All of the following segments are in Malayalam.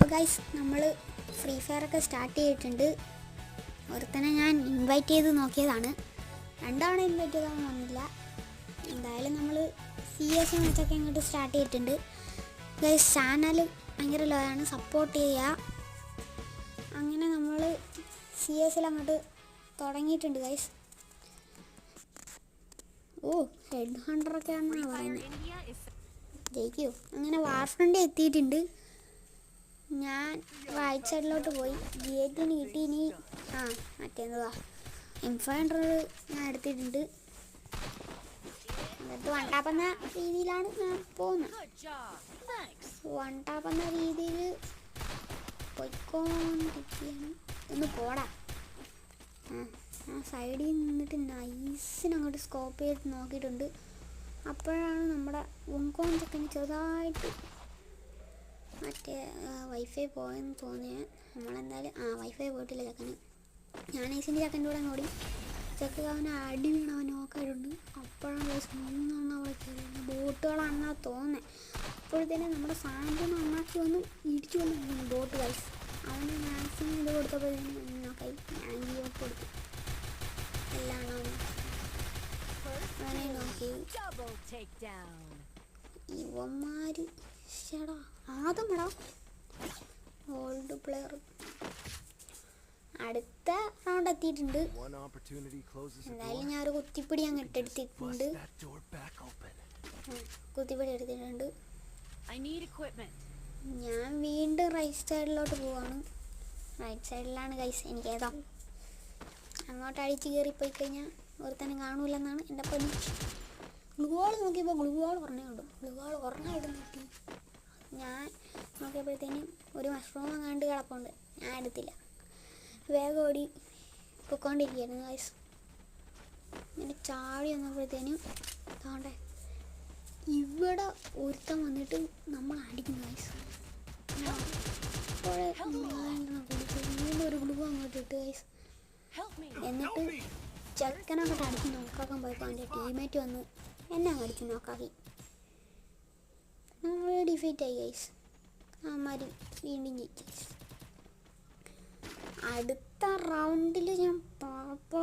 അപ്പോൾ ഗൈസ് നമ്മൾ ഫ്രീ ഫയർ ഒക്കെ സ്റ്റാർട്ട് ചെയ്തിട്ടുണ്ട്. ഒരുത്തനെ ഞാൻ ഇൻവൈറ്റ് ചെയ്ത് നോക്കിയതാണ്, രണ്ടാണ് ഇൻവൈറ്റ് ചെയ്താൽ വന്നില്ല. എന്തായാലും നമ്മൾ CS മാച്ചൊക്കെ ഇങ്ങോട്ട് സ്റ്റാർട്ട് ചെയ്തിട്ടുണ്ട് ഗൈസ്. ചാനൽ ഭയങ്കര ലോ ആണ്, സപ്പോർട്ട് ചെയ്യുക. അങ്ങനെ നമ്മൾ CS അങ്ങോട്ട് തുടങ്ങിയിട്ടുണ്ട് ഗൈസ്. ഓ ഹെഡ് ഹണ്ടറൊക്കെ ആണെന്നാണ് പറയുന്നത്, ജയിക്കോ? അങ്ങനെ വാർഫ്രണ്ട് എത്തിയിട്ടുണ്ട്. ഞാൻ റൈറ്റ് സൈഡിലോട്ട് പോയി, ഗേറ്റിന് കിട്ടി. ഇനി മറ്റേന്നതാ M500 ഞാൻ എടുത്തിട്ടുണ്ട്. എന്നിട്ട് വൺ ടാപ്പ് എന്ന രീതിയിലാണ് ഞാൻ പോകുന്നത്. വൺ ടാപ്പ് എന്ന രീതിയിൽ പോയിക്കൊണ്ടിരിക്കുകയാണ്. ഒന്ന് പോടാ. ഞാൻ സൈഡിൽ നിന്നിട്ട് നൈസിനങ്ങോട്ട് സ്കോപ്പ് ചെയ്ത് നോക്കിയിട്ടുണ്ട്. അപ്പോഴാണ് നമ്മുടെ ഉങ്കോൺ ചെക്കന് ചെറുതായിട്ട് മറ്റേ വൈഫൈ പോയെന്ന് തോന്നിയത്. നമ്മളെന്തായാലും വൈഫൈ പോയിട്ടില്ല ചെക്കന്. ഞാൻ ഐസിൻ്റെ ചെക്കൻ്റെ കൂടെ ഓടി. ചെക്ക് അവനെ അടി വീണ് അവൻ നോക്കായിട്ടുണ്ട്. അപ്പോഴാണ് മൂന്നെണ്ണം അവിടെ കയറിയത്. ബോട്ടുകളാണെന്നാ തോന്നുന്നത്. അപ്പോഴത്തേനും നമ്മുടെ സാൻഡ് നന്നാക്കി വന്നു ഇടിച്ചു വന്നു ബോട്ട് ഗൈസ്. അവന് മാക്സിമം ഇത് കൊടുത്തപ്പോഴത്തേനും നോക്കായി. ഞാൻ ജീവൊക്കെ കൊടുത്തു എല്ലാം അവനെ നോക്കി. ഇവന്മാർ ചേടാ ആദമടാ ഓൾഡ് പ്ലെയർ. അടുത്ത റൗണ്ട് എത്തിയിട്ടുണ്ട്. എന്തായാലും ഞാൻ ഒരു കുത്തിപ്പിടി അങ്ങ് ഇട്ടെടുത്തിട്ടുണ്ട്. കുത്തിപ്പിടി എടുത്തിട്ടുണ്ട്. ഞാൻ വീണ്ടും റൈറ്റ് സൈഡിലോട്ട് പോവാണ്. റൈറ്റ് സൈഡിലാണ് ഗൈസ്. എനിക്ക് ഏതാ അങ്ങോട്ട് അടിച്ച് കയറിപ്പോയി കഴിഞ്ഞാൽ ഒരുത്തന്നെ കാണൂലെന്നാണ് എൻ്റെ പണി. ഗ്ലൂവാൾ നോക്കിയപ്പോൾ ഗ്ലൂവാൾ കുറഞ്ഞുണ്ട്. ഗ്ലൂവാൾ കുറഞ്ഞായിട്ട് നോക്കി. ഞാൻ നോക്കിയപ്പോഴത്തേനും ഒരു മഷ്റൂം അങ്ങാണ്ട് കിടപ്പുണ്ട്. ഞാൻ എടുത്തില്ല, വേഗം ഓടി പൊയ്ക്കൊണ്ടിരിക്കുകയായിരുന്നു ഗൈസ്. ഇങ്ങനെ ചാടി വന്നപ്പോഴത്തേനും താണ്ടെ ഇവിടെ ഒരുത്തം വന്നിട്ട് നമ്മൾ അടിക്കും ഗൈസ്. വീണ്ടും ഒരു ഗ്ലൂ അങ്ങോട്ട് ഇട്ട് ഗൈസ്. എന്നിട്ട് ചെക്കനങ്ങോട്ട് അടിച്ച് നോക്കാക്കാൻ പോയപ്പോൾ എൻ്റെ ടീമേറ്റ് വന്ന് എന്നെ അങ്ങ് അടിച്ച് നോക്കാക്കി. നമ്മൾ ഡിഫീറ്റ് ആയി ഗൈസ്. അമ്മാരി വീണ്ടും ജയിച്ചു. അടുത്ത റൗണ്ടിൽ ഞാൻ പാപ്പോ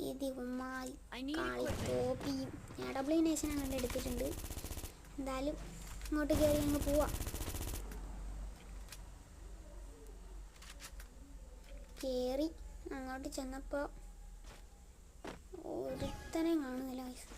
ഇതിമാരി കോപ്പിയും ഞാൻ ഡബ്ല്യു നേഷൻ അങ്ങോട്ട് എടുത്തിട്ടുണ്ട്. എന്തായാലും അങ്ങോട്ട് കയറി അങ്ങ് പോവാം. കയറി അങ്ങോട്ട് ചെന്നപ്പോൾ ഒരുത്തനെ കാണുന്നില്ല.